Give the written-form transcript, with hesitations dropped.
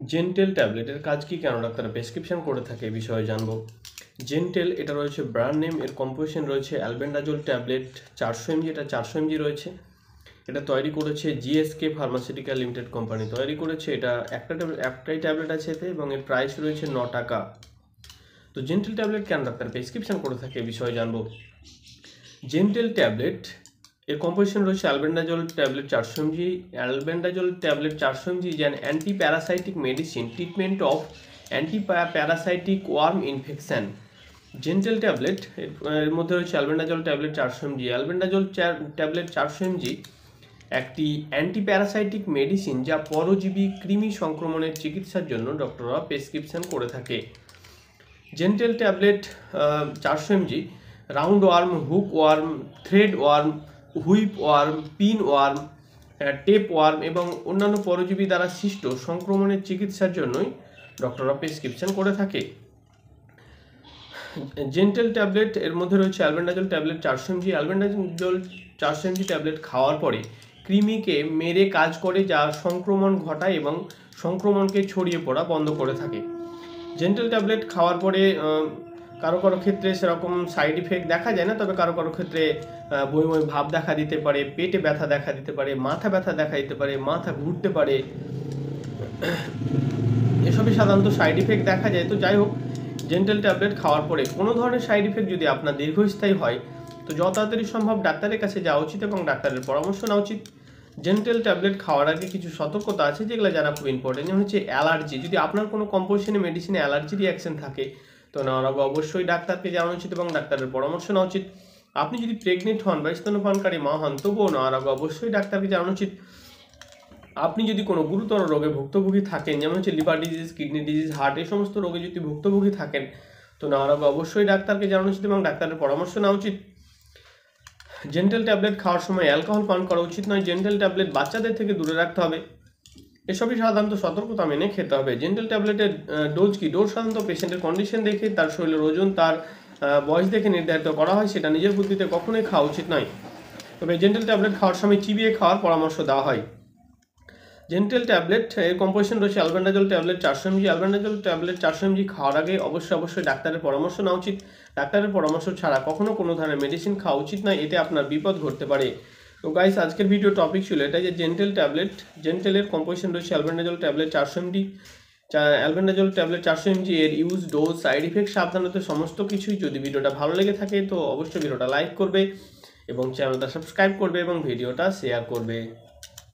Gentle ট্যাবলেটের কাজ কি, কেন ডাক্তাররা প্রেসক্রিপশন করে থাকে এই বিষয়ে জানবো। জেন্টেল এটা রয়েছে ব্র্যান্ড নেম, এর কম্পোজিশন রয়েছে অ্যালবেন্ডাজোল ট্যাবলেট 400 mg, এটা 400 mg রয়েছে। এটা তৈরি করেছে জিএসকে ফার্মাসিউটিক্যাল লিমিটেড কোম্পানি তৈরি করেছে। এটা একটাই ট্যাবলেট আছে এতে এবং এর প্রাইস রয়েছে 9 টাকা। তো জেন্টেল ট্যাবলেট কেন ডাক্তার প্রেসক্রিপশন করে থাকে এই বিষয়ে জানবো। জেন্টেল ট্যাবলেট এর কম্পোজিশন রয়েছে albendazole tablet 400 mg। Albendazole tablet 400 mg is an anti parasitic medicine treatment of anti parasitic worm infection. Zentel tablet এর মধ্যে রয়েছে albendazole tablet 400 mg। Albendazole tablet 400 mg একটি অ্যান্টি প্যারাসাইটিক মেডিসিন যা পরজীবী কৃমি সংক্রমণের চিকিৎসার জন্য ডক্টররা প্রেসক্রিপশন করে থাকে। Zentel tablet 400 mg round worm, hook worm, thread worm, whip worm, pin worm, tape worm এবং অন্যান্য পরজীবী দ্বারা সৃষ্ট সংক্রমণের চিকিৎসার জন্যই ডক্টররা প্রেসক্রিপশন করে থাকে। জেন্টেল ট্যাবলেট এর মধ্যে রয়েছে albendazole tablet 400 mg। Albendazole 400 mg tablet খাওয়ার পরে কৃমিকে মেরে কাজ করে, যা সংক্রমণ ঘটায় এবং সংক্রমণকে ছড়িয়ে পড়া বন্ধ করে থাকে। জেন্টেল ট্যাবলেট খাওয়ার পরে কারো কারো ক্ষেত্রে সেরকম সাইড ইফেক্ট দেখা যায় না, তবে কারো কারো ক্ষেত্রে বমি বমি ভাব দেখা দিতে পারে, পেটে ব্যথা দেখা দিতে পারে, মাথা ব্যথা দেখা দিতে পারে, মাথা ঘুরতে পারে, এসবই সাধারণত সাইড ইফেক্ট দেখা যায়। তো যাই হোক, জেন্টেল ট্যাবলেট খাওয়ার পরে কোনো ধরনের সাইড ইফেক্ট যদি আপনার দীর্ঘস্থায়ী হয় তো যত তাড়াতাড়ি সম্ভব ডাক্তারের কাছে যাওয়া উচিত এবং ডাক্তারের পরামর্শ নেওয়া উচিত। জেন্টেল ট্যাবলেট খাওয়ার আগে কিছু সতর্কতা আছে যেগুলো জানা খুব ইম্পর্টেন্ট, যেমন হচ্ছে অ্যালার্জি। যদি আপনার কোনো কম্পোজিশনে মেডিসিনে অ্যালার্জি রিয়াকশন থাকে তো নেওয়ার আগে অবশ্যই ডাক্তারকে জানানো উচিত এবং ডাক্তারের পরামর্শ নেওয়া উচিত। আপনি যদি প্রেগনেন্ট হন বা স্তন্যপানকারী মা হন তবুও নেওয়ার আগে অবশ্যই ডাক্তারকে জানানো উচিত। আপনি যদি কোনো গুরুতর রোগে ভুক্তভোগী থাকেন, যেমন হচ্ছে liver disease, kidney disease, heart, এই সমস্ত রোগে যদি ভুক্তভোগী থাকেন তো নেওয়ার আগে অবশ্যই ডাক্তারকে জানানো উচিত এবং ডাক্তারের পরামর্শ নেওয়া উচিত। জেন্টেল ট্যাবলেট খাওয়ার সময় অ্যালকোহল পান করা উচিত নয়। জেন্টেল ট্যাবলেট বাচ্চাদের থেকে দূরে রাখতে হবে। এসবই সাধারণত সতর্কতা মেনে খেতে হবে। জেন্টেল ট্যাবলেটের ডোজ কি? ডোজ সাধারণত পেশেন্টের কন্ডিশন দেখে, তার শরীরের ওজন, তার বয়স দেখে নির্ধারিত করা হয়। সেটা নিজের বুদ্ধিতে কখনোই খাওয়া উচিত নয়। তবে জেন্টেল ট্যাবলেট খাওয়ার সময় চিবিয়ে খাওয়ার পরামর্শ দেওয়া হয়। জেন্টেল ট্যাবলেট এর কম্পোজিশন রয়েছে albendazole tablet 400 mg। Albendazole tablet 400 mg খাওয়ার আগে অবশ্যই ডাক্তারের পরামর্শ নেওয়া উচিত। ডাক্তারের পরামর্শ ছাড়া কখনো কোনো ধরনের মেডিসিন খাওয়া উচিত নয়, এতে আপনার বিপদ ঘটতে পারে। তো গাইস, আজকের ভিডিও টপিক ছিল এটা যে জেন্টেল ট্যাবলেট, জেন্টেলের কম্পোজিশন রয়েছে albendazole tablet 400 mg। Albendazole tablet 400 mg এর ইউজ, ডোজ, সাইড ইফেক্ট, সাবধানতা সমস্ত কিছুই। যদি ভিডিওটা ভালো লেগে থাকে তো অবশ্যই ভিডিওটা লাইক করবে এবং চ্যানেলটা সাবস্ক্রাইব করবে এবং ভিডিওটা শেয়ার করবে।